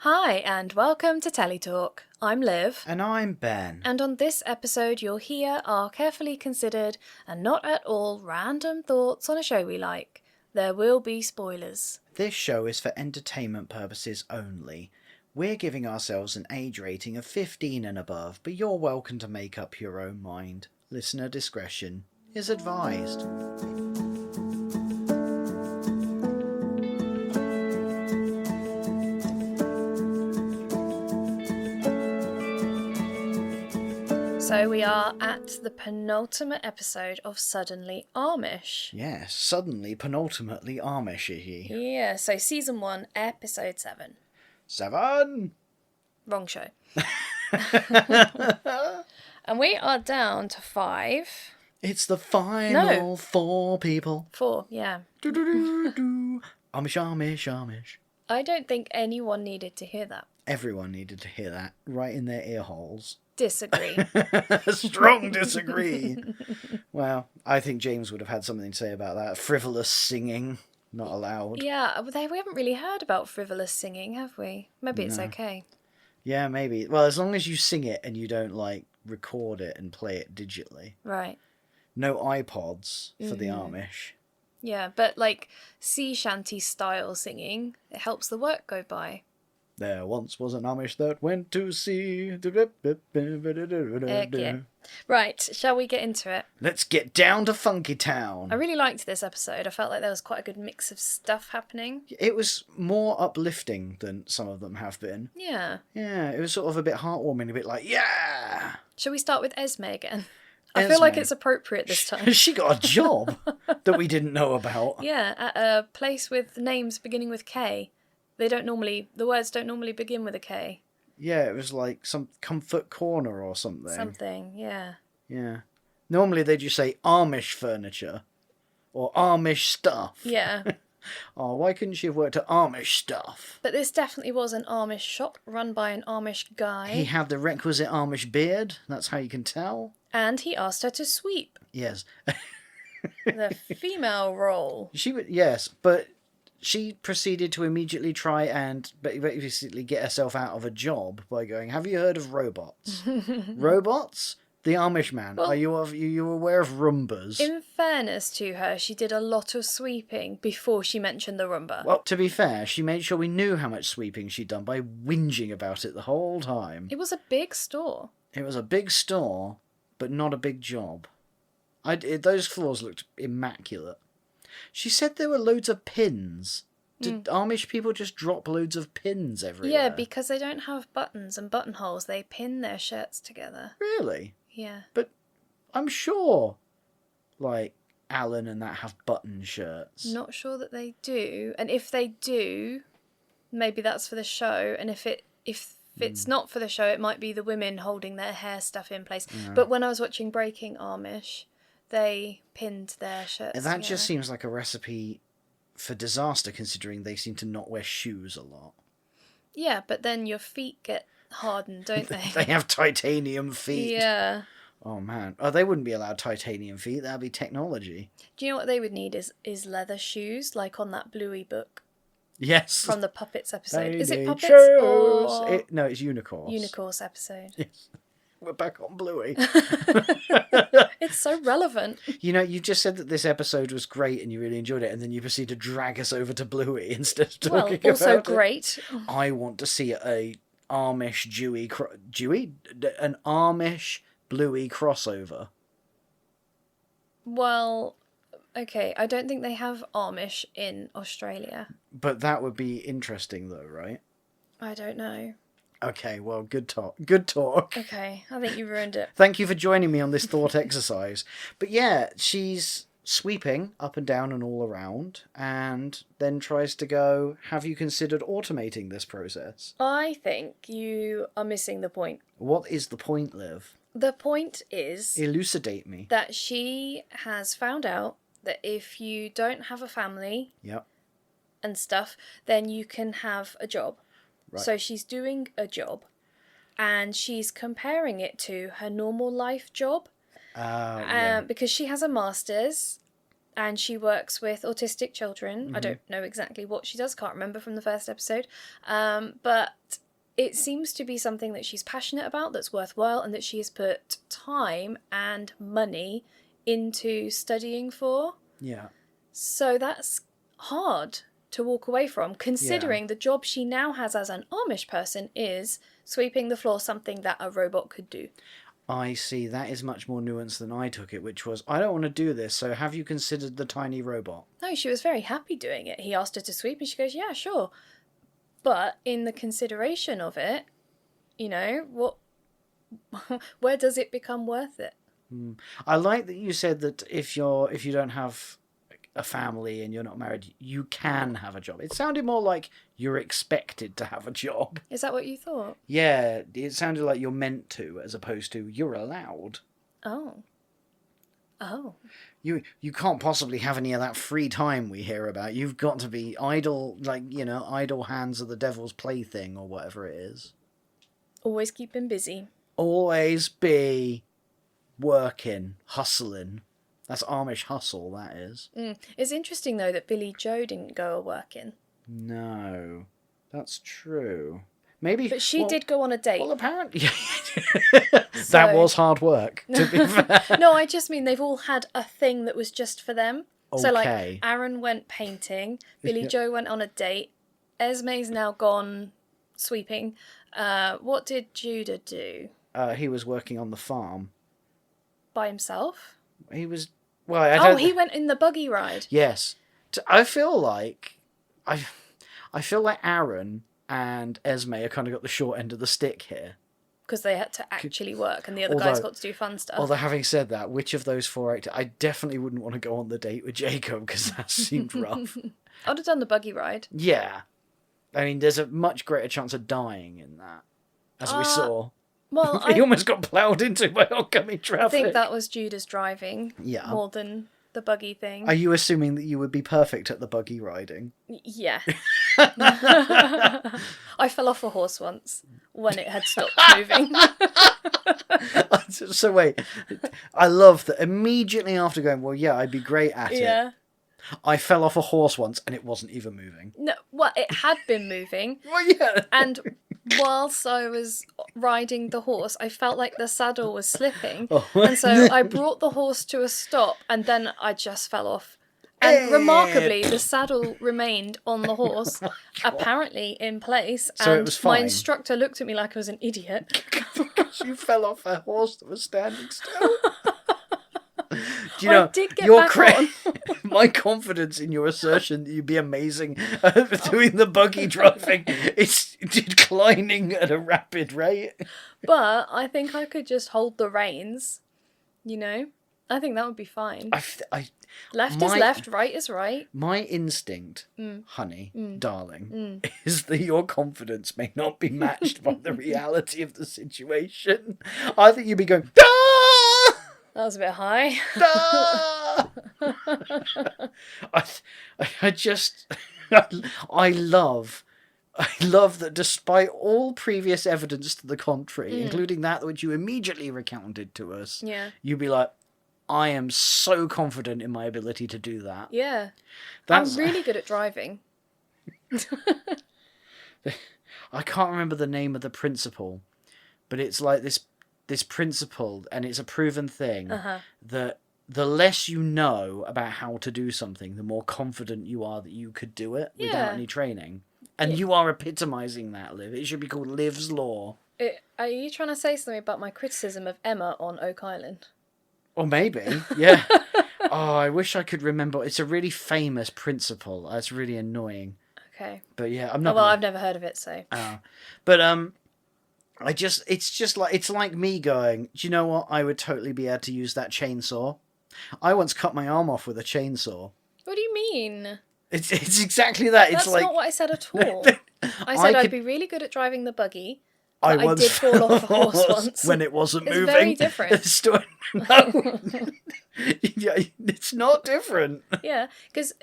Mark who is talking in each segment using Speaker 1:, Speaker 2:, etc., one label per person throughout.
Speaker 1: Hi, and welcome to Teletalk. I'm Liv.
Speaker 2: And I'm Ben.
Speaker 1: And on this episode, you'll hear our carefully considered and not at all random thoughts on a show we like. There will be spoilers.
Speaker 2: This show is for entertainment purposes only. We're giving ourselves an age rating of 15 and above, but you're welcome to make up your own mind. Listener discretion is advised.
Speaker 1: So we are at the penultimate episode of Suddenly Amish.
Speaker 2: Yes, suddenly, penultimately Amish-y.
Speaker 1: Yeah, so season 1, episode 7.
Speaker 2: 7!
Speaker 1: Wrong show. And we are down to 5.
Speaker 2: It's the final 4 people.
Speaker 1: 4, yeah.
Speaker 2: Do-do-do-do. Amish, Amish, Amish.
Speaker 1: I don't think anyone needed to hear that.
Speaker 2: Everyone needed to hear that, right in their ear holes.
Speaker 1: Disagree.
Speaker 2: Strong disagree. Well, I think James would have had something to say about that. Frivolous singing, not allowed.
Speaker 1: Yeah, we haven't really heard about frivolous singing, have we? Maybe it's okay.
Speaker 2: Yeah, maybe. Well, as long as you sing it and you don't, record it and play it digitally.
Speaker 1: Right.
Speaker 2: No iPods for the Amish.
Speaker 1: Yeah, but sea shanty style singing, it helps the work go by.
Speaker 2: There once was an Amish that went to sea.
Speaker 1: Heck yeah. Right, shall we get into it?
Speaker 2: Let's get down to Funky Town.
Speaker 1: I really liked this episode. I felt like there was quite a good mix of stuff happening.
Speaker 2: It was more uplifting than some of them have been.
Speaker 1: Yeah.
Speaker 2: Yeah, it was sort of a bit heartwarming, a bit like, yeah!
Speaker 1: Shall we start with Esme again? I feel like it's appropriate this time.
Speaker 2: She got a job that we didn't know about.
Speaker 1: Yeah, at a place with names beginning with K. The words don't normally begin with a K.
Speaker 2: Yeah, it was like some comfort corner or something.
Speaker 1: Something, yeah.
Speaker 2: Yeah. Normally they just say Amish furniture or Amish stuff.
Speaker 1: Yeah.
Speaker 2: Oh, why couldn't she have worked at Amish stuff?
Speaker 1: But this definitely was an Amish shop run by an Amish guy.
Speaker 2: He had the requisite Amish beard. That's how you can tell.
Speaker 1: And he asked her to sweep.
Speaker 2: Yes.
Speaker 1: The female role.
Speaker 2: Yes, but she proceeded to immediately try and basically get herself out of a job by going, have you heard of robots? Robots? The Amish man.
Speaker 1: Well,
Speaker 2: are you aware of Roombas?
Speaker 1: In fairness to her, she did a lot of sweeping before she mentioned the Roomba.
Speaker 2: Well, to be fair, she made sure we knew how much sweeping she'd done by whinging about it the whole time.
Speaker 1: It was a big store.
Speaker 2: It was a big store, but not a big job. Those floors looked immaculate. She said there were loads of pins. Did Amish people just drop loads of pins everywhere?
Speaker 1: Yeah, because they don't have buttons and buttonholes. They pin their shirts together.
Speaker 2: Really?
Speaker 1: Yeah.
Speaker 2: But I'm sure, Alan and that have button shirts.
Speaker 1: Not sure that they do. And if they do, maybe that's for the show. And if it's not for the show, it might be the women holding their hair stuff in place. Yeah. But when I was watching Breaking Amish, they pinned their shirts
Speaker 2: That just seems like a recipe for disaster, considering they seem to not wear shoes a lot.
Speaker 1: Yeah, but then your feet get hardened, don't they?
Speaker 2: They have titanium feet.
Speaker 1: Yeah.
Speaker 2: Oh, man. Oh, they wouldn't be allowed titanium feet. That'd be technology.
Speaker 1: Do you know what they would need is leather shoes, like on that Bluey book?
Speaker 2: Yes.
Speaker 1: From the Puppets episode. Is it Puppets
Speaker 2: shoes.
Speaker 1: or...
Speaker 2: No, it's Unicorns.
Speaker 1: Unicorns episode.
Speaker 2: Yes. We're back on Bluey.
Speaker 1: It's so relevant.
Speaker 2: You know, you just said that this episode was great and you really enjoyed it, and then you proceed to drag us over to Bluey instead of talking about it.
Speaker 1: Also great.
Speaker 2: I want to see an Amish an Amish Bluey crossover.
Speaker 1: Well, okay, I don't think they have Amish in Australia.
Speaker 2: But that would be interesting, though, right?
Speaker 1: I don't know.
Speaker 2: Okay, well, good talk. Good talk.
Speaker 1: Okay, I think you ruined it.
Speaker 2: Thank you for joining me on this thought exercise. But yeah, she's sweeping up and down and all around, and then tries to go, have you considered automating this process?
Speaker 1: I think you are missing the point.
Speaker 2: What is the point, Liv?
Speaker 1: The point is...
Speaker 2: Elucidate me.
Speaker 1: That she has found out that if you don't have a family...
Speaker 2: Yep.
Speaker 1: And stuff, then you can have a job.
Speaker 2: Right.
Speaker 1: So she's doing a job, and she's comparing it to her normal life job.
Speaker 2: Yeah.
Speaker 1: Because she has a master's, and she works with autistic children. I don't know exactly what she does, can't remember from the first episode. But it seems to be something that she's passionate about, that's worthwhile, and that she has put time and money into studying for.
Speaker 2: Yeah.
Speaker 1: So that's hard to walk away from, considering the job she now has as an Amish person is sweeping the floor, something that a robot could do.
Speaker 2: I see. That is much more nuanced than I took it, which was, I don't want to do this, so have you considered the tiny robot?
Speaker 1: No, she was very happy doing it. He asked her to sweep and she goes, yeah, sure. But in the consideration of it, you know, where does it become worth it?
Speaker 2: I like that you said that if you don't have a family and you're not married, you can have a job. It sounded more like you're expected to have a job.
Speaker 1: Is that what you thought?
Speaker 2: Yeah, it sounded like you're meant to, as opposed to you're allowed.
Speaker 1: Oh.
Speaker 2: You can't possibly have any of that free time we hear about. You've got to be idle, like, you know, idle hands are the devil's plaything, or whatever it is.
Speaker 1: Always keep him busy.
Speaker 2: Always be working, hustling. That's Amish hustle, that is.
Speaker 1: It's interesting, though, that Billy Joe didn't go a-working.
Speaker 2: No, that's true. Maybe,
Speaker 1: but she did go on a date.
Speaker 2: Well, apparently that was hard work, to be fair.
Speaker 1: No, I just mean they've all had a thing that was just for them.
Speaker 2: Okay.
Speaker 1: So, like, Aaron went painting, Billy Joe went on a date, Esme's now gone sweeping. What did Judah do?
Speaker 2: He was working on the farm.
Speaker 1: By himself?
Speaker 2: He was... Well, I don't...
Speaker 1: he went in the buggy ride.
Speaker 2: Yes. I feel like Aaron and Esme have kind of got the short end of the stick here.
Speaker 1: Because they had to actually work and the other guys got to do fun stuff.
Speaker 2: Although, having said that, which of those four actors... I definitely wouldn't want to go on the date with Jacob, because that seemed rough.
Speaker 1: I'd have done the buggy ride.
Speaker 2: Yeah. I mean, there's a much greater chance of dying in that, as we saw.
Speaker 1: Well,
Speaker 2: he almost got ploughed into by oncoming traffic.
Speaker 1: I think that was Judah's driving more than the buggy thing.
Speaker 2: Are you assuming that you would be perfect at the buggy riding?
Speaker 1: Yeah. I fell off a horse once when it had stopped moving.
Speaker 2: So wait, I love that immediately after going, well, yeah, I'd be great at it. I fell off a horse once and it wasn't even moving.
Speaker 1: No, well, it had been moving.
Speaker 2: Well, yeah.
Speaker 1: And whilst I was riding the horse, I felt like the saddle was slipping. And so I brought the horse to a stop and then I just fell off. And remarkably, the saddle remained on the horse, apparently in place.
Speaker 2: So
Speaker 1: and
Speaker 2: it was fine.
Speaker 1: My instructor looked at me like I was an idiot.
Speaker 2: Because you fell off a horse that was standing still. Do you
Speaker 1: I
Speaker 2: know,
Speaker 1: did get back on.
Speaker 2: My confidence in your assertion that you'd be amazing at doing the buggy driving is declining at a rapid rate.
Speaker 1: But I think I could just hold the reins, you know? I think that would be fine. Left is left, right is right.
Speaker 2: My instinct, honey, darling, is that your confidence may not be matched by the reality of the situation. I think you'd be going, ah!
Speaker 1: That was a bit high.
Speaker 2: I love that despite all previous evidence to the contrary, including that which you immediately recounted to us, you'd be like, I am so confident in my ability to do that.
Speaker 1: Yeah. I'm really good at driving.
Speaker 2: I can't remember the name of the principle, but it's like this principle, and it's a proven thing, that the less you know about how to do something, the more confident you are that you could do it without any training. And you are epitomising that, Liv. It should be called Liv's Law.
Speaker 1: Are you trying to say something about my criticism of Emma on Oak Island?
Speaker 2: Or maybe, yeah. Oh, I wish I could remember. It's a really famous principle. It's really annoying.
Speaker 1: Okay.
Speaker 2: But yeah, I'm not...
Speaker 1: I've never heard of it, so...
Speaker 2: But, it's like me going, do you know what? I would totally be able to use that chainsaw. I once cut my arm off with a chainsaw.
Speaker 1: What do you mean?
Speaker 2: It's exactly that.
Speaker 1: That's not what I said at all. I said I'd be really good at driving the buggy. I did fall off a horse once.
Speaker 2: When it wasn't moving.
Speaker 1: It's very different.
Speaker 2: No. It's not different.
Speaker 1: Yeah, because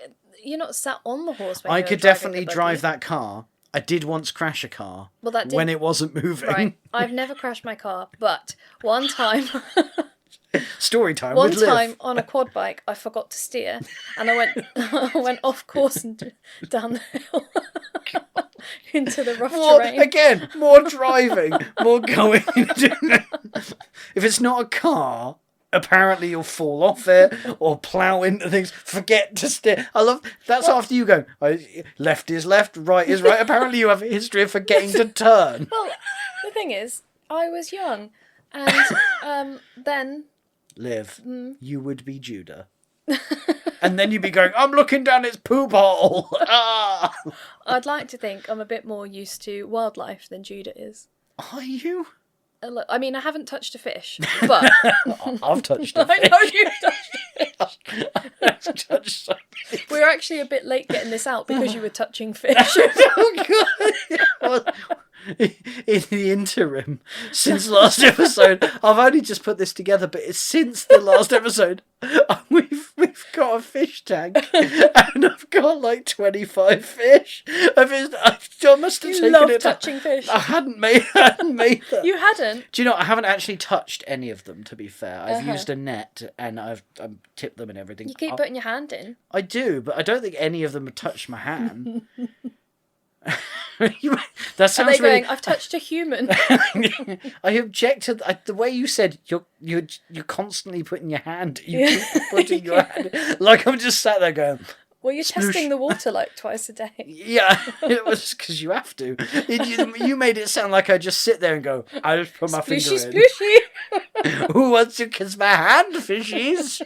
Speaker 1: you're not sat on the horse when
Speaker 2: I
Speaker 1: you're
Speaker 2: could definitely drive that car. I did once crash a car when it wasn't moving.
Speaker 1: Right, I've never crashed my car, but one time
Speaker 2: Story time
Speaker 1: One
Speaker 2: with Liv.
Speaker 1: time on a quad bike, I forgot to steer, and I went off course and down the hill into the rough terrain.
Speaker 2: Again, more driving, more going. If it's not a car, apparently you'll fall off it or plough into things. Forget to steer. I love that's after you go. Left is left, right is right. Apparently you have a history of forgetting to turn.
Speaker 1: Well, the thing is, I was young, and then
Speaker 2: Liv, you would be Judah. And then you'd be going, I'm looking down its poop hole. Ah!
Speaker 1: I'd like to think I'm a bit more used to wildlife than Judah is.
Speaker 2: Are you?
Speaker 1: Look, I mean, I haven't touched a fish, but
Speaker 2: I've touched a fish.
Speaker 1: I know you've touched a fish.
Speaker 2: I've touched something.
Speaker 1: We were actually a bit late getting this out because you were touching fish.
Speaker 2: Oh, God. In the interim, since last episode, I've only just put this together, but it's since the last episode, we've got a fish tank, and I've got like 25 fish. I must have taken
Speaker 1: love
Speaker 2: it.
Speaker 1: touching fish.
Speaker 2: I hadn't made that.
Speaker 1: You hadn't?
Speaker 2: Do you know? I haven't actually touched any of them. To be fair, I've used a net and I've tipped them and everything.
Speaker 1: You keep putting your hand in.
Speaker 2: I do, but I don't think any of them have touched my hand. That sounds
Speaker 1: Are they
Speaker 2: really.
Speaker 1: going, I've touched a human.
Speaker 2: I object to the way you said you're constantly putting your hand. You keep putting your hand. Like I'm just sat there going.
Speaker 1: Well, you're
Speaker 2: Sploosh.
Speaker 1: testing the water like twice a day.
Speaker 2: Yeah, it was because you have to. You made it sound like I just sit there and go. I just put my finger in.
Speaker 1: Splooshy.
Speaker 2: Who wants to kiss my hand, fishies?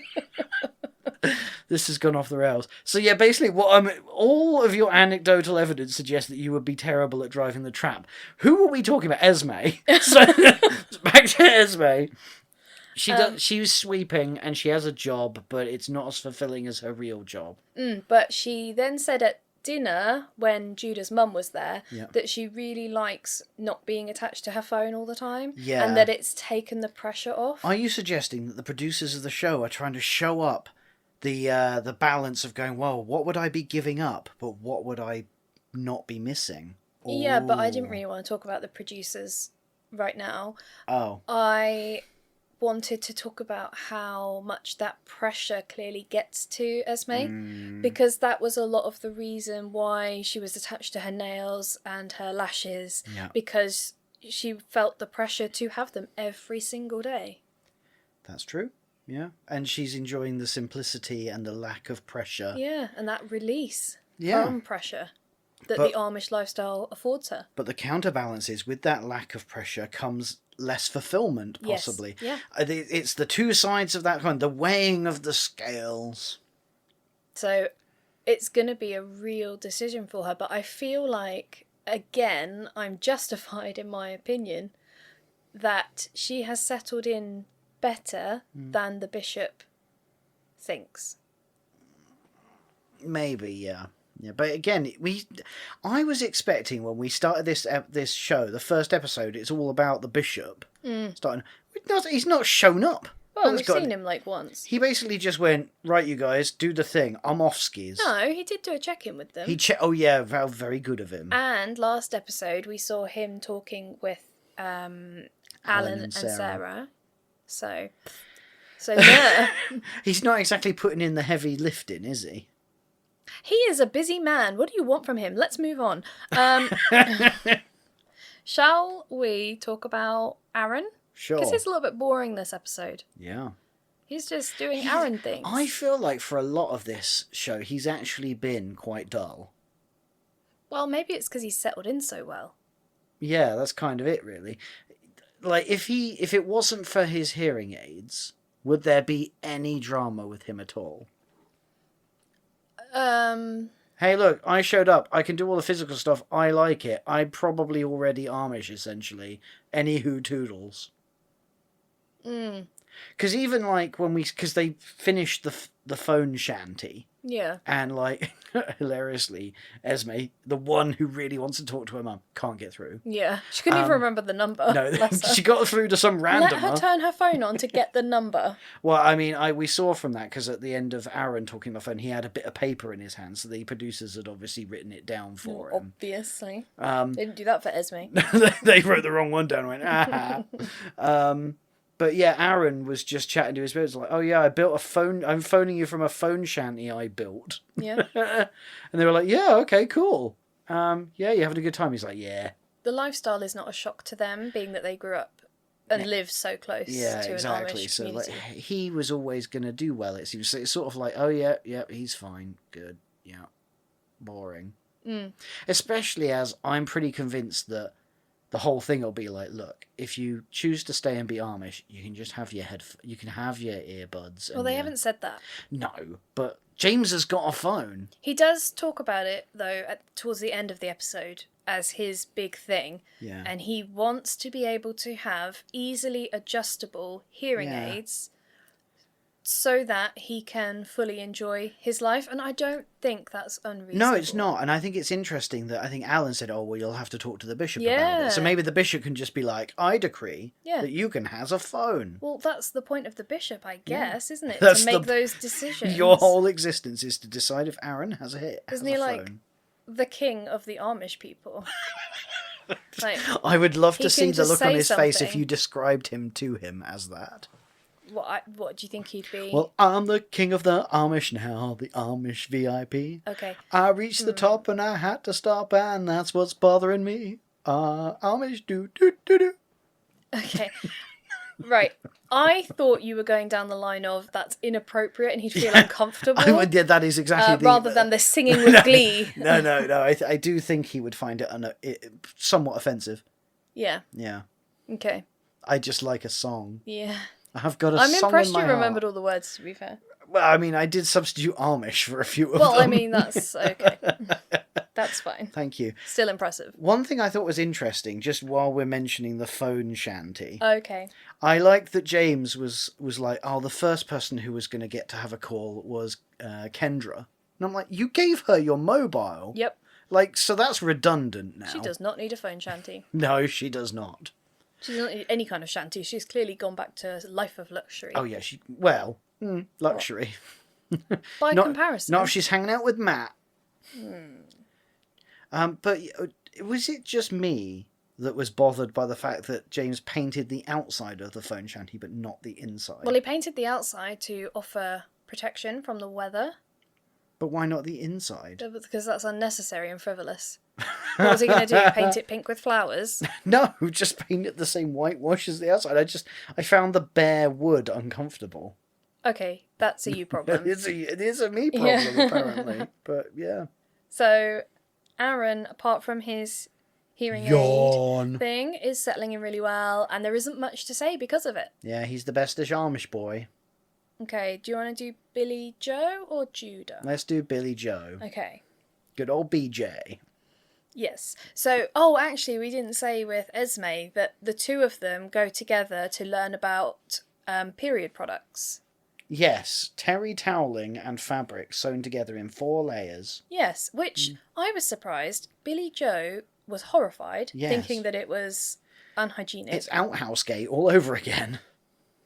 Speaker 2: This has gone off the rails. So yeah, basically, all of your anecdotal evidence suggests that you would be terrible at driving the tram. Who are we talking about? Esme. So back to Esme. She was sweeping and she has a job, but it's not as fulfilling as her real job.
Speaker 1: But she then said at dinner, when Judah's mum was there, that she really likes not being attached to her phone all the time.
Speaker 2: Yeah.
Speaker 1: And that it's taken the pressure off.
Speaker 2: Are you suggesting that the producers of the show are trying to show up the balance of going, well, what would I be giving up, but what would I not be missing?
Speaker 1: Yeah, but I didn't really want to talk about the producers right now.
Speaker 2: Oh.
Speaker 1: I wanted to talk about how much that pressure clearly gets to Esme, because that was a lot of the reason why she was attached to her nails and her lashes, because she felt the pressure to have them every single day. That's
Speaker 2: true. Yeah, and she's enjoying the simplicity and the lack of pressure.
Speaker 1: Yeah, and that release from pressure that the Amish lifestyle affords her.
Speaker 2: But the counterbalance is, with that lack of pressure comes less fulfillment, possibly.
Speaker 1: Yes. Yeah.
Speaker 2: It's the two sides of that coin, the weighing of the scales.
Speaker 1: So it's going to be a real decision for her, but I feel like, again, I'm justified in my opinion, that she has settled in better than the bishop thinks.
Speaker 2: Maybe, yeah. Yeah, but again, I was expecting when we started this show, the first episode, it's all about the bishop starting. He's not shown up.
Speaker 1: Well, we've seen him like once.
Speaker 2: He basically just went, right, you guys, do the thing. I'm off skis.
Speaker 1: No, he did do a check-in with them.
Speaker 2: Oh yeah, very good of him.
Speaker 1: And last episode, we saw him talking with Alan and Sarah. So there.
Speaker 2: He's not exactly putting in the heavy lifting, is he?
Speaker 1: He is a busy man. What do you want from him? Let's move on. Shall we talk about Aaron?
Speaker 2: Sure.
Speaker 1: Because he's a little bit boring this episode.
Speaker 2: Yeah.
Speaker 1: He's just doing Aaron things.
Speaker 2: I feel like for a lot of this show, he's actually been quite dull.
Speaker 1: Well, maybe it's because he's settled in so well.
Speaker 2: Yeah, that's kind of it, really. Like, if it wasn't for his hearing aids, would there be any drama with him at all? Hey, look, I showed up. I can do all the physical stuff. I like it. I'm probably already Amish, essentially. Anywho toodles. Because even, like, because they finished the phone shanty.
Speaker 1: Yeah.
Speaker 2: And, like, hilariously, Esme, the one who really wants to talk to her mum, can't get through.
Speaker 1: Yeah. She couldn't even remember the number.
Speaker 2: No, she got through to some randomer.
Speaker 1: Let her turn her phone on to get the number.
Speaker 2: Well, I mean, we saw from that, because at the end of Aaron talking on the phone, he had a bit of paper in his hand, so the producers had obviously written it down for him.
Speaker 1: Obviously. They didn't do that for Esme.
Speaker 2: They wrote the wrong one down and went, aha. But yeah, Aaron was just chatting to his mates like, "Oh yeah, I built a phone. I'm phoning you from a phone shanty I built."
Speaker 1: Yeah.
Speaker 2: And they were like, "Yeah, okay, cool. Yeah, you having a good time?" He's like, "Yeah."
Speaker 1: The lifestyle is not a shock to them, being that they grew up and lived so close to an Amish
Speaker 2: So
Speaker 1: community.
Speaker 2: like, he was always going to do well. It seems it's sort of like, oh yeah, he's fine, good, yeah, boring. Especially as I'm pretty convinced that the whole thing will be like, look, if you choose to stay and be Amish, you can just have your you can have your earbuds.
Speaker 1: Well, they haven't said that.
Speaker 2: No, but James has got a phone.
Speaker 1: He does talk about it though towards the end of the episode as his big thing.
Speaker 2: Yeah.
Speaker 1: And he wants to be able to have easily adjustable hearing aids so that he can fully enjoy his life. And I don't think that's unreasonable.
Speaker 2: No, it's not. And I think it's interesting that I think Alan said, oh, well, you'll have to talk to the bishop about it. So maybe the bishop can just be like, I decree that you can have a phone.
Speaker 1: Well, that's the point of the bishop, I guess, isn't it? To make those decisions.
Speaker 2: Your whole existence is to decide if Aaron has a hit.
Speaker 1: Isn't he like the king of the Amish people? Like,
Speaker 2: I would love to see the look on his face if you described him to him as that.
Speaker 1: What do you think he'd be?
Speaker 2: Well, I'm the king of the Amish now, the Amish VIP.
Speaker 1: Okay.
Speaker 2: I reached the top and I had to stop, and that's what's bothering me. Amish do.
Speaker 1: Okay. Right. I thought you were going down the line of that's inappropriate and he'd feel uncomfortable.
Speaker 2: Yeah, that is exactly
Speaker 1: rather than the singing with glee.
Speaker 2: No. I do think he would find it somewhat offensive.
Speaker 1: Yeah.
Speaker 2: Yeah.
Speaker 1: Okay.
Speaker 2: I just like a song.
Speaker 1: Yeah.
Speaker 2: I've got a
Speaker 1: I'm
Speaker 2: song
Speaker 1: impressed
Speaker 2: in my
Speaker 1: you remembered
Speaker 2: heart.
Speaker 1: all the words, to be fair.
Speaker 2: Well, I mean, I did substitute Amish for a few of them.
Speaker 1: Well, I mean, that's okay. That's fine.
Speaker 2: Thank you.
Speaker 1: Still impressive.
Speaker 2: One thing I thought was interesting, just while we're mentioning the phone shanty.
Speaker 1: Okay.
Speaker 2: I liked that James was like, oh, the first person who was going to get to have a call was Kendra. And I'm like, you gave her your mobile?
Speaker 1: Yep.
Speaker 2: Like, so that's redundant now.
Speaker 1: She does not need a phone shanty.
Speaker 2: No, she does not.
Speaker 1: She doesn't need any kind of shanty. She's clearly gone back to a life of luxury.
Speaker 2: Oh, yeah, luxury.
Speaker 1: By comparison.
Speaker 2: Not if she's hanging out with Matt. But was it just me that was bothered by the fact that James painted the outside of the phone shanty but not the inside?
Speaker 1: Well, he painted the outside to offer protection from the weather.
Speaker 2: But why not the inside?
Speaker 1: Because that's unnecessary and frivolous. What was he going to do? Paint it pink with flowers?
Speaker 2: No, just paint it the same whitewash as the outside. I found the bare wood uncomfortable.
Speaker 1: Okay, that's a you problem.
Speaker 2: It is a me problem, apparently. But yeah.
Speaker 1: So, Aaron, apart from his hearing aid thing, is settling in really well, and there isn't much to say because of it.
Speaker 2: Yeah, he's the bestish Amish boy.
Speaker 1: Okay, do you want to do Billy Joe or Judah?
Speaker 2: Let's do Billy Joe.
Speaker 1: Okay.
Speaker 2: Good old BJ.
Speaker 1: Yes. So, actually, we didn't say with Esme that the two of them go together to learn about period products.
Speaker 2: Yes, terry toweling and fabric sewn together in 4 layers.
Speaker 1: Yes, which I was surprised. Billy Joe was horrified, thinking that it was unhygienic.
Speaker 2: It's Outhouse Gate all over again.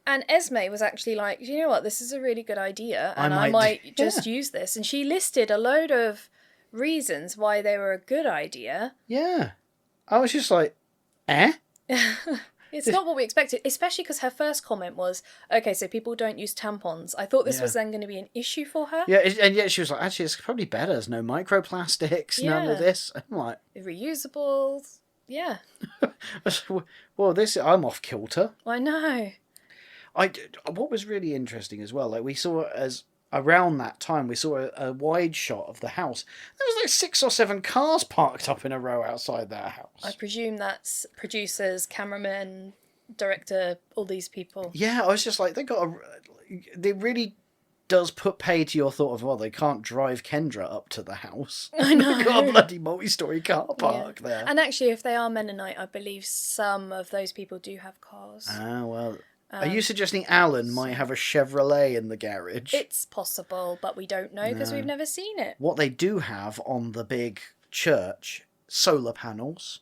Speaker 1: And Esme was actually like, you know what, this is a really good idea, and I might just use this. And she listed a load of reasons why they were a good idea.
Speaker 2: Yeah. I was just like, eh?
Speaker 1: It's not what we expected, especially because her first comment was, okay, so people don't use tampons. I thought this was then going to be an issue for her.
Speaker 2: Yeah, and yet she was like, actually, it's probably better. There's no microplastics, none of this. I'm like...
Speaker 1: Reusable, yeah.
Speaker 2: Well, I'm off kilter.
Speaker 1: I know.
Speaker 2: What was really interesting as well, like we saw around that time, we saw a wide shot of the house. There was like 6 or 7 cars parked up in a row outside their house.
Speaker 1: I presume that's producers, cameramen, director, all these people.
Speaker 2: Yeah, I was just like, they really does put pay to your thought of, well, they can't drive Kendra up to the house.
Speaker 1: I know.
Speaker 2: They've got a bloody multi-storey car park there.
Speaker 1: And actually, if they are Mennonite, I believe some of those people do have cars.
Speaker 2: Ah, well... Are you suggesting Alan might have a Chevrolet in the garage?
Speaker 1: It's possible, but we don't know because we've never seen it.
Speaker 2: What they do have on the big church, solar panels.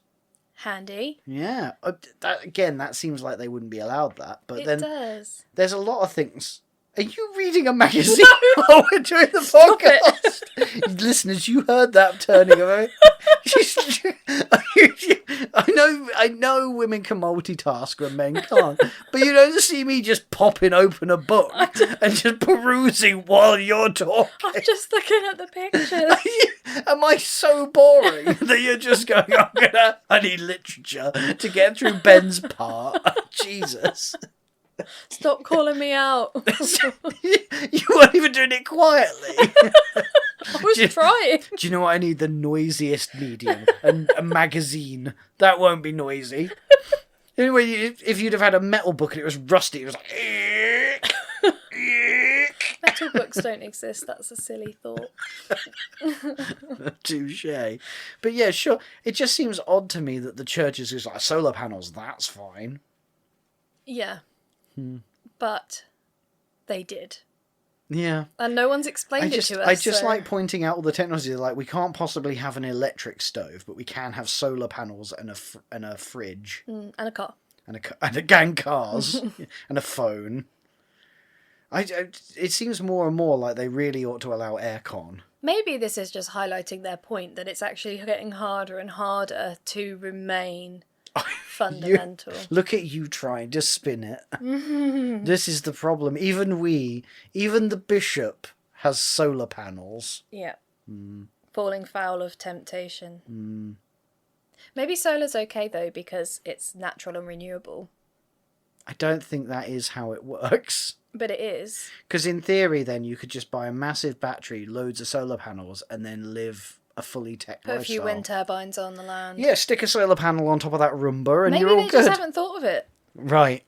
Speaker 1: Handy.
Speaker 2: Yeah. That seems like they wouldn't be allowed that. But
Speaker 1: it
Speaker 2: then
Speaker 1: does.
Speaker 2: There's a lot of things. Are you reading a magazine while we're doing the podcast? Listeners, you heard that turning of it. I know women can multitask when men can't, but you don't see me just popping open a book and just perusing while you're talking.
Speaker 1: I'm just looking at the pictures.
Speaker 2: Am I so boring that you're just going, I need literature to get through Ben's part? Jesus.
Speaker 1: Stop calling me out.
Speaker 2: You weren't even doing it quietly.
Speaker 1: I was trying.
Speaker 2: Do you know what I need? The noisiest medium. A magazine. That won't be noisy. Anyway, if you'd have had a metal book and it was rusty, it was like...
Speaker 1: Metal books don't exist. That's a silly thought.
Speaker 2: Touché. But yeah, sure. It just seems odd to me that the church is just like, solar panels, that's fine.
Speaker 1: Yeah. But they did.
Speaker 2: Yeah.
Speaker 1: And no one's explained it to us.
Speaker 2: I just like pointing out all the technology. Like, we can't possibly have an electric stove, but we can have solar panels and a fridge.
Speaker 1: And a car.
Speaker 2: And a gang cars. And a phone. It seems more and more like they really ought to allow aircon.
Speaker 1: Maybe this is just highlighting their point that it's actually getting harder and harder to remain fundamental.
Speaker 2: Look at you trying to spin it. This is the problem. Even the bishop has solar panels.
Speaker 1: Yeah. Falling foul of temptation. Maybe solar's okay though because it's natural and renewable.
Speaker 2: I don't think that is how it works.
Speaker 1: But it is.
Speaker 2: Because in theory then you could just buy a massive battery, loads of solar panels, and then live a fully tech lifestyle.
Speaker 1: Put a few wind turbines on the land.
Speaker 2: Yeah, stick a solar panel on top of that Roomba and
Speaker 1: Maybe
Speaker 2: you're all good.
Speaker 1: Maybe they just haven't thought of it.
Speaker 2: Right.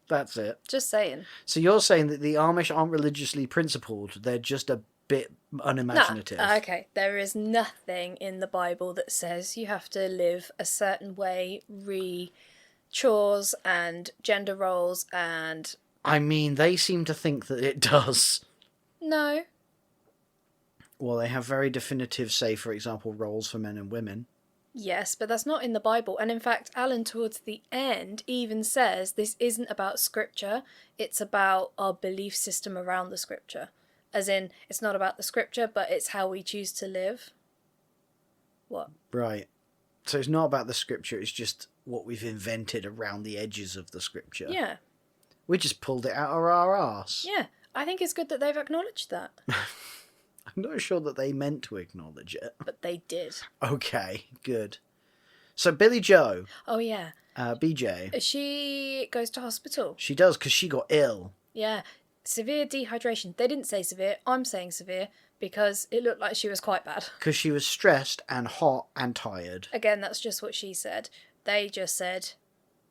Speaker 2: That's it.
Speaker 1: Just saying.
Speaker 2: So you're saying that the Amish aren't religiously principled, they're just a bit unimaginative.
Speaker 1: No. Okay, there is nothing in the Bible that says you have to live a certain way, chores and gender roles and...
Speaker 2: I mean, they seem to think that it does.
Speaker 1: No.
Speaker 2: Well, they have very definitive, say, for example, roles for men and women.
Speaker 1: Yes, but that's not in the Bible. And in fact, Alan, towards the end, even says this isn't about scripture, it's about our belief system around the scripture. As in, it's not about the scripture, but it's how we choose to live. What?
Speaker 2: Right. So it's not about the scripture, it's just what we've invented around the edges of the scripture.
Speaker 1: Yeah.
Speaker 2: We just pulled it out of our arse.
Speaker 1: Yeah, I think it's good that they've acknowledged that.
Speaker 2: I'm not sure that they meant to acknowledge it.
Speaker 1: But they did.
Speaker 2: Okay, good. So Billy Joe.
Speaker 1: Oh, yeah.
Speaker 2: BJ.
Speaker 1: She goes to hospital.
Speaker 2: She does, because she got ill.
Speaker 1: Yeah. Severe dehydration. They didn't say severe. I'm saying severe because it looked like she was quite bad.
Speaker 2: Because she was stressed and hot and tired.
Speaker 1: Again, that's just what she said. They just said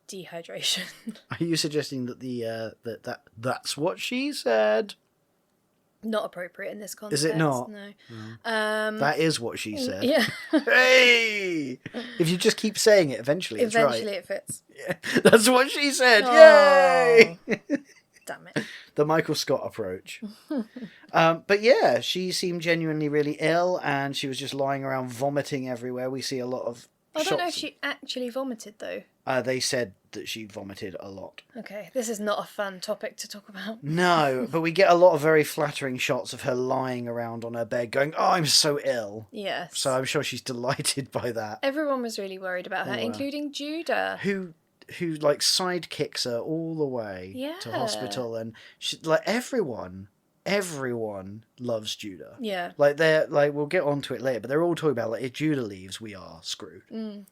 Speaker 1: dehydration.
Speaker 2: Are you suggesting that that's what she said?
Speaker 1: Not appropriate in this context.
Speaker 2: Is it not?
Speaker 1: No.
Speaker 2: That is what she said.
Speaker 1: Yeah.
Speaker 2: Hey! If you just keep saying it, eventually it's right.
Speaker 1: Eventually it fits.
Speaker 2: Yeah, that's what she said.
Speaker 1: Oh.
Speaker 2: Yay!
Speaker 1: Damn it.
Speaker 2: The Michael Scott approach. But yeah, she seemed genuinely really ill and she was just lying around vomiting everywhere. We see a lot of
Speaker 1: I don't know if she actually vomited though.
Speaker 2: They said that she vomited a lot.
Speaker 1: Okay, this is not a fun topic to talk about.
Speaker 2: No, but we get a lot of very flattering shots of her lying around on her bed going, oh, I'm so ill.
Speaker 1: Yes.
Speaker 2: So I'm sure she's delighted by that.
Speaker 1: Everyone was really worried about her, including Judah.
Speaker 2: Who like sidekicks her all the way to hospital, and she, like everyone loves Judah.
Speaker 1: Yeah.
Speaker 2: Like we'll get onto it later, but they're all talking about like if Judah leaves, we are screwed.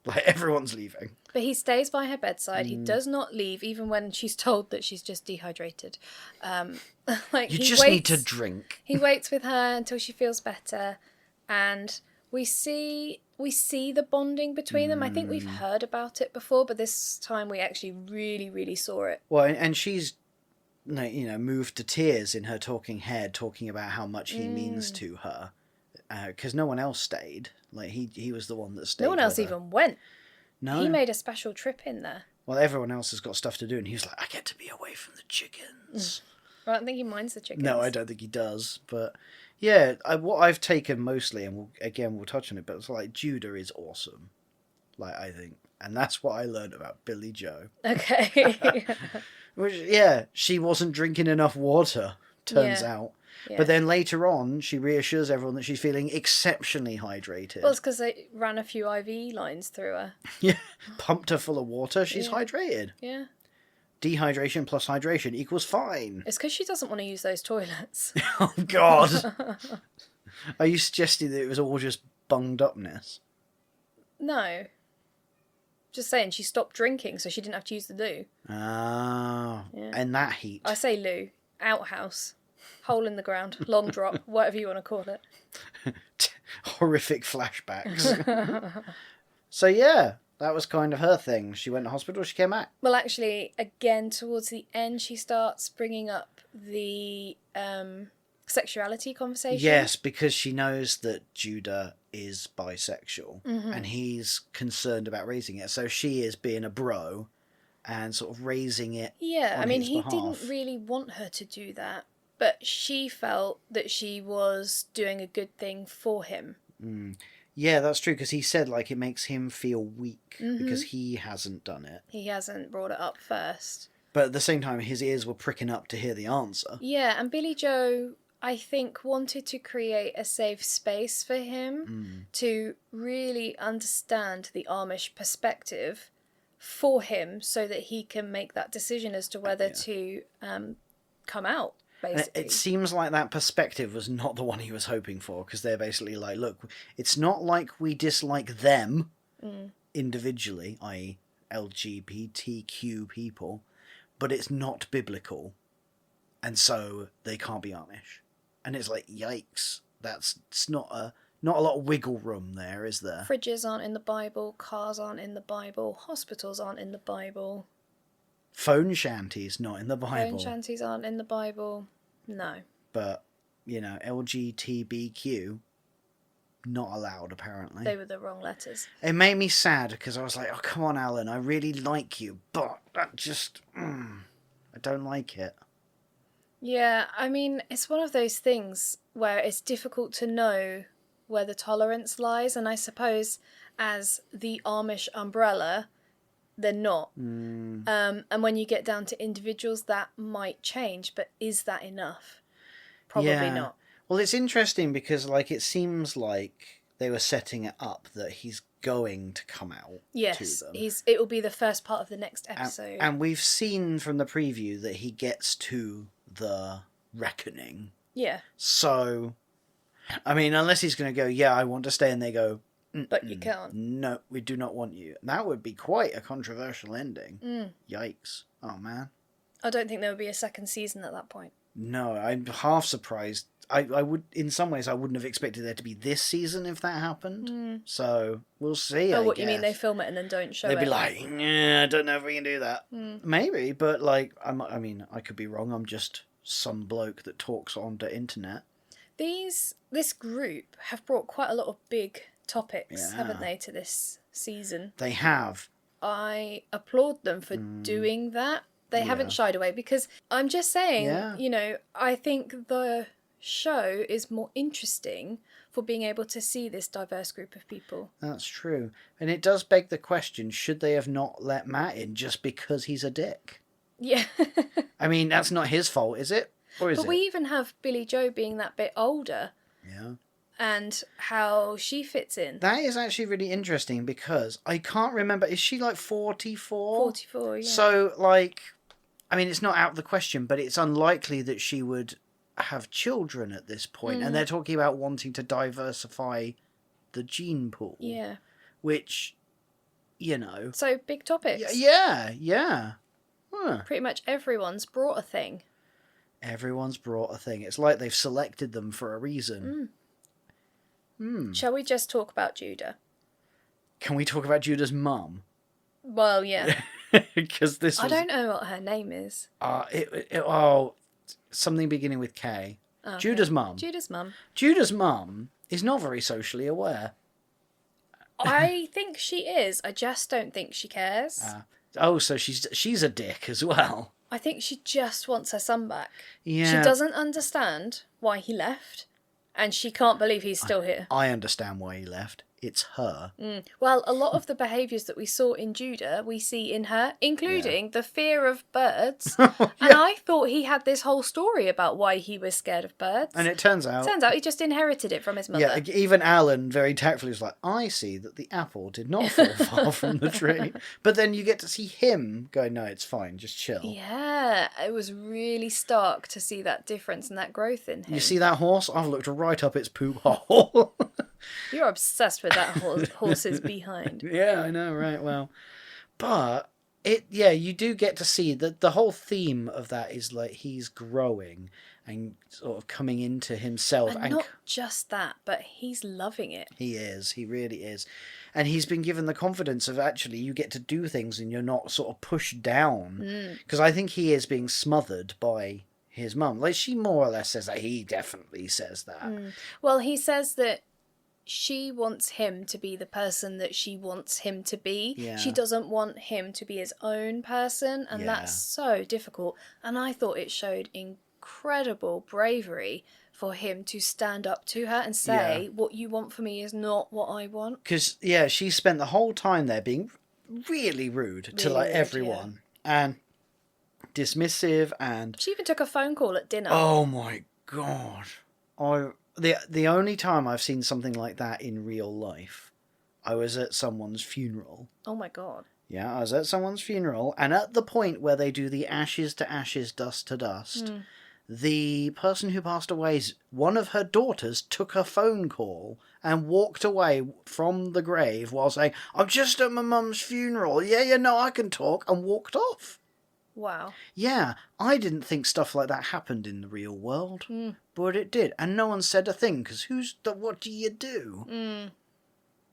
Speaker 2: Like everyone's leaving.
Speaker 1: But he stays by her bedside. He does not leave, even when she's told that she's just dehydrated. Like
Speaker 2: you just need to drink.
Speaker 1: He waits with her until she feels better, and we see the bonding between them. I think we've heard about it before, but this time we actually really, really saw it.
Speaker 2: Well, and she's, moved to tears in her talking head, talking about how much he means to her, because no one else stayed. Like he was the one that stayed.
Speaker 1: No one else even went.
Speaker 2: No,
Speaker 1: he made a special trip in there.
Speaker 2: Well, everyone else has got stuff to do, and he was like, "I get to be away from the chickens."
Speaker 1: Well, I don't think he minds the chickens.
Speaker 2: No, I don't think he does. But yeah, what I've taken mostly, and we'll touch on it, but it's like Judah is awesome. Like I think, and that's what I learned about Billy Joe.
Speaker 1: Okay.
Speaker 2: Which, yeah, she wasn't drinking enough water, turns out.
Speaker 1: Yeah.
Speaker 2: But then later on, she reassures everyone that she's feeling exceptionally hydrated.
Speaker 1: Well, it's because they ran a few IV lines through her.
Speaker 2: Yeah, pumped her full of water. She's hydrated.
Speaker 1: Yeah.
Speaker 2: Dehydration plus hydration equals fine.
Speaker 1: It's because she doesn't want to use those toilets.
Speaker 2: Oh, God. Are you suggesting that it was all just bunged upness?
Speaker 1: No. Just saying, she stopped drinking so she didn't have to use the loo.
Speaker 2: Ah, and that heat.
Speaker 1: I say loo. Outhouse. Hole in the ground. Long drop. Whatever you want to call it.
Speaker 2: Horrific flashbacks. So, yeah, that was kind of her thing. She went to hospital, she came back.
Speaker 1: Well, actually, again, towards the end, she starts bringing up the sexuality conversation.
Speaker 2: Yes, because she knows that Judah is bisexual and he's concerned about raising it. So she is being a bro and sort of raising it.
Speaker 1: Yeah,
Speaker 2: on
Speaker 1: I mean,
Speaker 2: his
Speaker 1: he
Speaker 2: behalf.
Speaker 1: didn't really want her to do that, but she felt that she was doing a good thing for him.
Speaker 2: Yeah, that's true, because he said, like, it makes him feel weak because he hasn't done it.
Speaker 1: He hasn't brought it up first.
Speaker 2: But at the same time, his ears were pricking up to hear the answer.
Speaker 1: Yeah, and Billy Joe, I think, wanted to create a safe space for him to really understand the Amish perspective for him so that he can make that decision as to whether to come out, basically.
Speaker 2: It seems like that perspective was not the one he was hoping for, because they're basically like, look, it's not like we dislike them individually, i.e. LGBTQ people, but it's not biblical, and so they can't be Amish. And it's like, yikes, it's not a lot of wiggle room there, is there?
Speaker 1: Fridges aren't in the Bible, cars aren't in the Bible, hospitals aren't in the Bible.
Speaker 2: Phone shanties not in the Bible.
Speaker 1: Phone shanties aren't in the Bible. No.
Speaker 2: But, LGBTQ, not allowed, apparently.
Speaker 1: They were the wrong letters.
Speaker 2: It made me sad, because I was like, oh, come on, Alan, I really like you, but that just, I don't like it.
Speaker 1: Yeah, I mean, it's one of those things where it's difficult to know where the tolerance lies, and I suppose as the Amish umbrella, they're not. And when you get down to individuals, that might change, but is that enough? Probably not.
Speaker 2: Well, it's interesting because, like, it seems like they were setting it up that he's going to come out
Speaker 1: Yes,
Speaker 2: to them.
Speaker 1: it will be the first part of the next episode.
Speaker 2: And we've seen from the preview that he gets to the reckoning.
Speaker 1: Yeah.
Speaker 2: So, I mean, unless he's going to go, yeah, I want to stay, and they go,
Speaker 1: but you can't.
Speaker 2: No, we do not want you. That would be quite a controversial ending. Yikes. Oh, man.
Speaker 1: I don't think there would be a second season at that point.
Speaker 2: No, I'm half surprised. I would, in some ways, I wouldn't have expected there to be this season if that happened. So, we'll see,
Speaker 1: Oh,
Speaker 2: I
Speaker 1: what,
Speaker 2: guess.
Speaker 1: you mean they film it and then don't show it?
Speaker 2: They'd be like, yeah, I don't know if we can do that. Maybe, but, like, I mean, I could be wrong. I'm just some bloke that talks on the internet.
Speaker 1: This group have brought quite a lot of big topics, haven't they, to this season?
Speaker 2: They have.
Speaker 1: I applaud them for doing that. They haven't shied away, because I'm just saying, I think the show is more interesting for being able to see this diverse group of people.
Speaker 2: That's true. And it does beg the question, should they have not let Matt in just because he's a dick?
Speaker 1: Yeah.
Speaker 2: I mean, that's not his fault, is it? Or is
Speaker 1: But we even have Billy Joe being that bit older.
Speaker 2: Yeah.
Speaker 1: And how she fits in.
Speaker 2: That is actually really interesting, because I can't remember. Is she like 44?
Speaker 1: 44, yeah.
Speaker 2: So, like, I mean, it's not out of the question, but it's unlikely that she would have children at this point. And they're talking about wanting to diversify the gene pool.
Speaker 1: Yeah.
Speaker 2: Which,
Speaker 1: So, big topics.
Speaker 2: Yeah. Huh.
Speaker 1: Pretty much everyone's brought a thing.
Speaker 2: Everyone's brought a thing. It's like they've selected them for a reason.
Speaker 1: Shall we just talk about Judah?
Speaker 2: Can we talk about Judah's mum?
Speaker 1: Well, yeah.
Speaker 2: Because this was...
Speaker 1: I don't know what her name is.
Speaker 2: Something beginning with K.
Speaker 1: Okay.
Speaker 2: Judah's mum.
Speaker 1: Judah's mum.
Speaker 2: Judah's mum is not very socially aware.
Speaker 1: I think she is. I just don't think she cares.
Speaker 2: So she's a dick as well.
Speaker 1: I think she just wants her son back.
Speaker 2: Yeah.
Speaker 1: She doesn't understand why he left, and she can't believe he's still here.
Speaker 2: I understand why he left. it's her.
Speaker 1: Well, a lot of the behaviours that we saw in Judah, we see in her, including the fear of birds. And I thought he had this whole story about why he was scared of birds.
Speaker 2: And it turns out
Speaker 1: he just inherited it from his mother.
Speaker 2: Yeah, even Alan very tactfully was like, I see that the apple did not fall far from the tree. But then you get to see him go, no, it's fine, just chill.
Speaker 1: Yeah, it was really stark to see that difference and that growth in him.
Speaker 2: You see that horse? I've looked right up its poop hole.
Speaker 1: You're obsessed with that horse's behind.
Speaker 2: Yeah, I know, right? Well, but you do get to see that the whole theme of that is like he's growing and sort of coming into himself.
Speaker 1: And not just that, but he's loving it.
Speaker 2: He is. He really is. And he's been given the confidence of actually you get to do things and you're not sort of pushed down. Because I think he is being smothered by his mum. Like, she more or less says that. He definitely says that.
Speaker 1: Well, he says that she wants him to be the person that she wants him to be.
Speaker 2: Yeah.
Speaker 1: She doesn't want him to be his own person, and that's so difficult. And I thought it showed incredible bravery for him to stand up to her and say, what you want for me is not what I want.
Speaker 2: Because, she spent the whole time there being really rude to, like, everyone. Yeah. And dismissive, and...
Speaker 1: She even took a phone call at dinner.
Speaker 2: Oh, my God. The only time I've seen something like that in real life, I was at someone's funeral.
Speaker 1: Oh, my God.
Speaker 2: Yeah, I was at someone's funeral, and at the point where they do the ashes to ashes, dust to dust, the person who passed away, one of her daughters took a phone call and walked away from the grave while saying, I'm just at my mum's funeral. Yeah, no, I can talk, and walked off.
Speaker 1: Wow.
Speaker 2: Yeah, I didn't think stuff like that happened in the real world, but it did. And no one said a thing, because what do you do?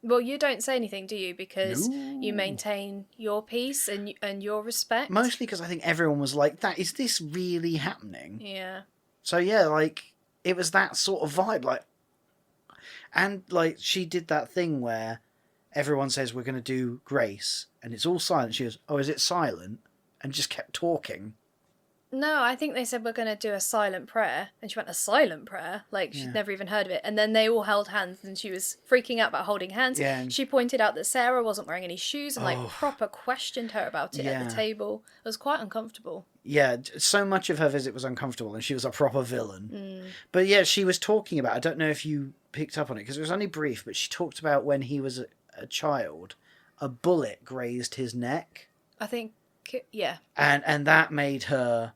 Speaker 1: Well, you don't say anything, do you? Because you maintain your peace and your respect.
Speaker 2: Mostly because I think everyone was like, is this really happening?
Speaker 1: Yeah.
Speaker 2: So yeah, like, it was that sort of vibe, like, and like, she did that thing where everyone says, we're going to do grace, and it's all silent. She goes, oh, is it silent? And just kept talking.
Speaker 1: No, I think they said we're going to do a silent prayer. And she went, a silent prayer? Like, she'd never even heard of it. And then they all held hands, and she was freaking out about holding hands.
Speaker 2: Yeah.
Speaker 1: She pointed out that Sarah wasn't wearing any shoes and, proper questioned her about it at the table. It was quite uncomfortable. Yeah,
Speaker 2: so much of her visit was uncomfortable, and she was a proper villain. But yeah, she was talking about, I don't know if you picked up on it, because it was only brief, but she talked about when he was a child, a bullet grazed his neck.
Speaker 1: I think... Yeah.
Speaker 2: And that made her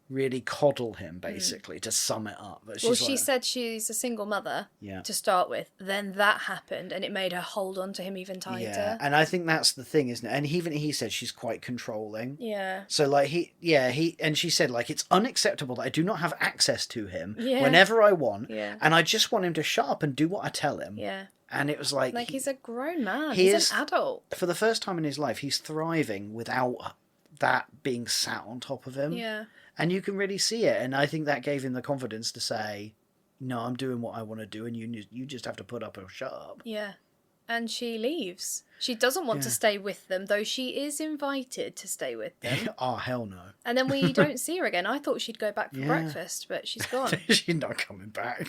Speaker 2: really coddle him, basically, to sum it up. But
Speaker 1: she said she's a single mother to start with. Then that happened, and it made her hold on to him even tighter.
Speaker 2: Yeah, and I think that's the thing, isn't it? And even he said she's quite controlling.
Speaker 1: Yeah.
Speaker 2: So, like, and she said, like, it's unacceptable that I do not have access to him whenever I want.
Speaker 1: Yeah.
Speaker 2: And I just want him to shut up and do what I tell him.
Speaker 1: Yeah.
Speaker 2: And it was like...
Speaker 1: Like, he's a grown man. He's an adult.
Speaker 2: For the first time in his life, he's thriving without that being sat on top of him.
Speaker 1: Yeah.
Speaker 2: And you can really see it. And I think that gave him the confidence to say, no, I'm doing what I want to do, and you just have to put up or shut up.
Speaker 1: Yeah. And she leaves. She doesn't want to stay with them, though she is invited to stay with them.
Speaker 2: Oh, hell no.
Speaker 1: And then we don't see her again. I thought she'd go back for breakfast, but she's gone.
Speaker 2: She's not coming back.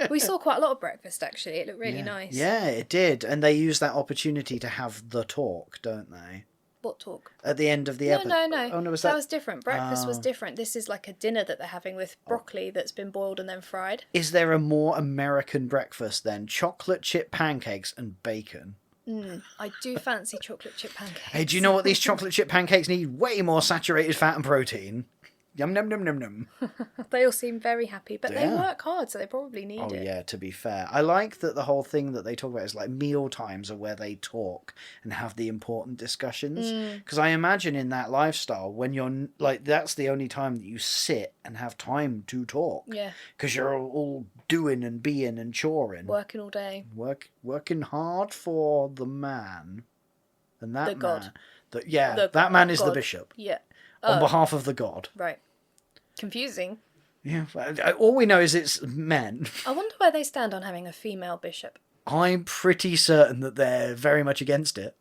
Speaker 1: We saw quite a lot of breakfast, actually. It looked really nice.
Speaker 2: Yeah, it did. And they use that opportunity to have the talk, don't they?
Speaker 1: What talk?
Speaker 2: At the end of the episode.
Speaker 1: No.
Speaker 2: Oh, no,
Speaker 1: that was different. Breakfast was different. This is like a dinner that they're having with broccoli that's been boiled and then fried.
Speaker 2: Is there a more American breakfast than chocolate chip pancakes and bacon?
Speaker 1: I do fancy chocolate chip pancakes.
Speaker 2: Hey, do you know what these chocolate chip pancakes need? Way more saturated fat and protein. Yum, num, num, num, num.
Speaker 1: They all seem very happy, but they work hard, so they probably need it.
Speaker 2: Oh, yeah, to be fair. I like that the whole thing that they talk about is like meal times are where they talk and have the important discussions. Because I imagine in that lifestyle, when you're like, that's the only time that you sit and have time to talk.
Speaker 1: Yeah.
Speaker 2: Because you're all doing and being and choring.
Speaker 1: Working all day.
Speaker 2: Working hard for the man. And that
Speaker 1: the God.
Speaker 2: That man is the bishop.
Speaker 1: Yeah.
Speaker 2: On behalf of the God.
Speaker 1: Right. Confusing.
Speaker 2: Yeah. All we know is it's men.
Speaker 1: I wonder where they stand on having a female bishop.
Speaker 2: I'm pretty certain that they're very much against it.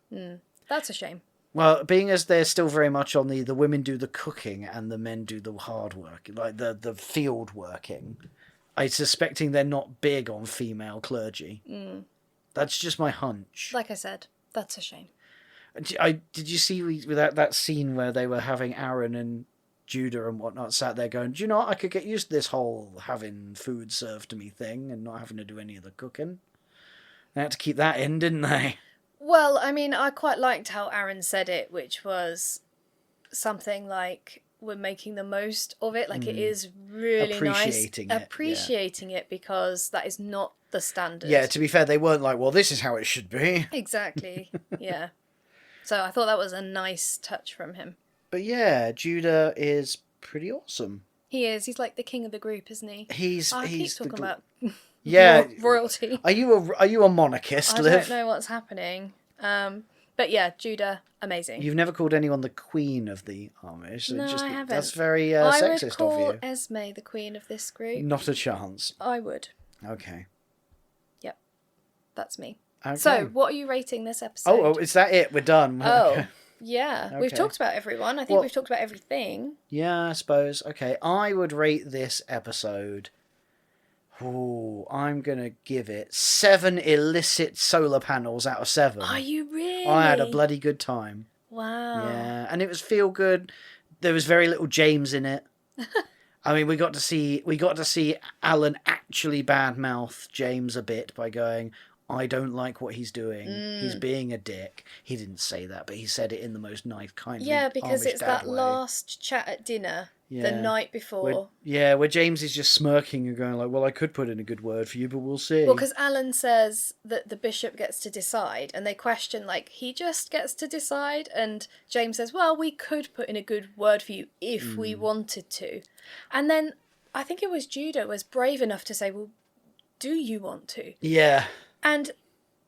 Speaker 1: That's a shame.
Speaker 2: Well, being as they're still very much on the women do the cooking and the men do the hard work, like the field working, I'm suspecting they're not big on female clergy. That's just my hunch.
Speaker 1: Like I said, that's a shame.
Speaker 2: Did you see that scene where they were having Aaron and Judah and whatnot sat there going, do you know what? I could get used to this whole having food served to me thing and not having to do any of the cooking. They had to keep that in, didn't they?
Speaker 1: Well, I mean, I quite liked how Aaron said it, which was something like, we're making the most of it. Like, it is really
Speaker 2: appreciating
Speaker 1: nice.
Speaker 2: It,
Speaker 1: appreciating it, because that is not the standard.
Speaker 2: Yeah, to be fair, they weren't like, well, this is how it should be.
Speaker 1: Exactly. Yeah. So I thought that was a nice touch from him.
Speaker 2: But yeah, Judah is pretty awesome.
Speaker 1: He is. He's like the king of the group, isn't he?
Speaker 2: He's
Speaker 1: talking about royalty.
Speaker 2: Are you a monarchist, Liv?
Speaker 1: I don't know what's happening. But yeah, Judah, amazing.
Speaker 2: You've never called anyone the queen of the Amish.
Speaker 1: No, I haven't.
Speaker 2: That's very sexist
Speaker 1: I would
Speaker 2: of
Speaker 1: call
Speaker 2: you.
Speaker 1: Esme the queen of this group.
Speaker 2: Not a chance.
Speaker 1: I would.
Speaker 2: Okay.
Speaker 1: Yep. That's me.
Speaker 2: Okay.
Speaker 1: So, what are you rating this episode?
Speaker 2: Oh, is that it? We're done.
Speaker 1: Oh, yeah.
Speaker 2: Okay.
Speaker 1: We've talked about everyone. I think we've talked about everything.
Speaker 2: Yeah, I suppose. Okay, I would rate this episode... Ooh, I'm going to give it 7 illicit solar panels out of 7.
Speaker 1: Are you really?
Speaker 2: I had a bloody good time.
Speaker 1: Wow.
Speaker 2: Yeah, and it was feel good. There was very little James in it. I mean, we got to see Alan actually badmouth James a bit by going, I don't like what he's doing. He's being a dick. He didn't say that, but he said it in the most nice, kindly
Speaker 1: Yeah, because
Speaker 2: Amish
Speaker 1: it's
Speaker 2: dad
Speaker 1: that
Speaker 2: way.
Speaker 1: last chat at dinner the night before.
Speaker 2: Where James is just smirking and going like, well, I could put in a good word for you, but we'll see.
Speaker 1: Well, because Alan says that the bishop gets to decide, and they question, like, he just gets to decide? And James says, well, we could put in a good word for you if we wanted to. And then I think it was Judah was brave enough to say, well, do you want to?
Speaker 2: Yeah.
Speaker 1: And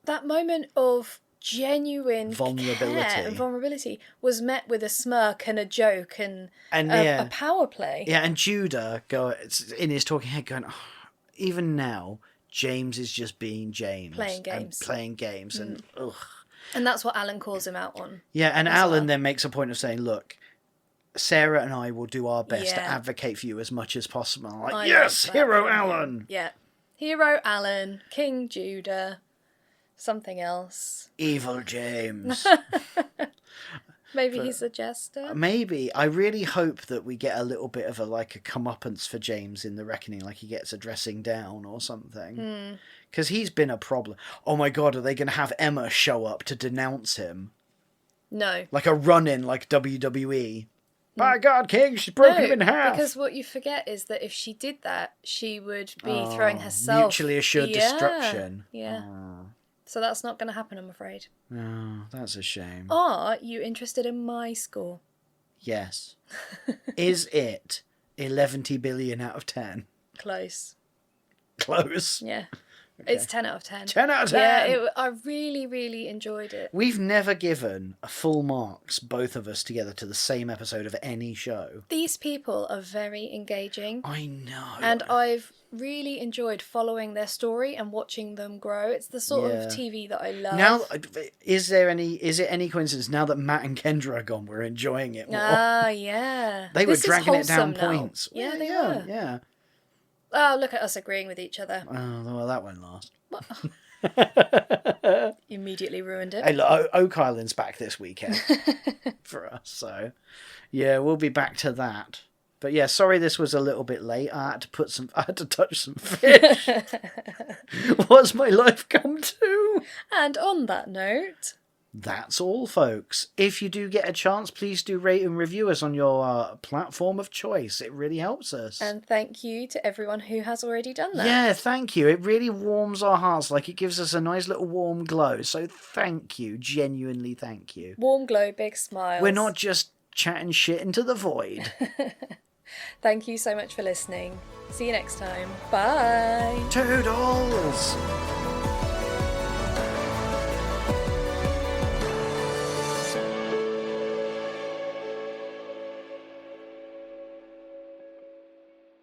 Speaker 1: that moment of genuine vulnerability was met with a smirk and a joke and a power play.
Speaker 2: Yeah, and Judah in his talking head going, oh, even now, James is just being James.
Speaker 1: Playing games.
Speaker 2: And ugh.
Speaker 1: And that's what Alan calls him out on.
Speaker 2: Yeah, and Alan then makes a point of saying, look, Sarah and I will do our best to advocate for you as much as possible. I'm like, yes, hero Alan!
Speaker 1: Yeah. Hero Alan, King Judah, something else.
Speaker 2: Evil James.
Speaker 1: Maybe he's a jester.
Speaker 2: Maybe. I really hope that we get a little bit of a comeuppance for James in the reckoning, like he gets a dressing down or something. Because he's been a problem. Oh my God, are they going to have Emma show up to denounce him?
Speaker 1: No.
Speaker 2: Like a run-in, like WWE. By God, King, she's broken him in half.
Speaker 1: Because what you forget is that if she did that, she would be throwing herself...
Speaker 2: Mutually assured destruction.
Speaker 1: Yeah. So that's not going to happen, I'm afraid.
Speaker 2: Oh, that's a shame.
Speaker 1: Are you interested in my score?
Speaker 2: Yes. Is it 11 billion out of 10?
Speaker 1: Close.
Speaker 2: Close?
Speaker 1: Yeah. Okay. It's 10 out of 10.
Speaker 2: 10 out of 10?
Speaker 1: Yeah, I really, really enjoyed it.
Speaker 2: We've never given a full marks, both of us together, to the same episode of any show.
Speaker 1: These people are very engaging.
Speaker 2: I know.
Speaker 1: And I've really enjoyed following their story and watching them grow. It's the sort of TV that I love.
Speaker 2: Now, is it any coincidence now that Matt and Kendra are gone, we're enjoying it more?
Speaker 1: Ah, yeah.
Speaker 2: They were dragging it down points.
Speaker 1: Yeah, they were.
Speaker 2: Yeah.
Speaker 1: Oh, look at us agreeing with each other.
Speaker 2: Oh, well, that won't last.
Speaker 1: Immediately ruined it.
Speaker 2: Hey, look, Oak Island's back this weekend for us, so yeah, we'll be back to that. But yeah, sorry this was a little bit late. I had to touch some fish. What's my life come to?
Speaker 1: And on that note,
Speaker 2: that's all, folks. If you do get a chance, please do rate and review us on your platform of choice. It really helps us.
Speaker 1: And thank you to everyone who has already done that.
Speaker 2: Yeah, thank you. It really warms our hearts. Like, it gives us a nice little warm glow. So thank you. Genuinely thank you.
Speaker 1: Warm glow, big smiles.
Speaker 2: We're not just chatting shit into the void.
Speaker 1: Thank you so much for listening. See you next time. Bye.
Speaker 2: Toodles!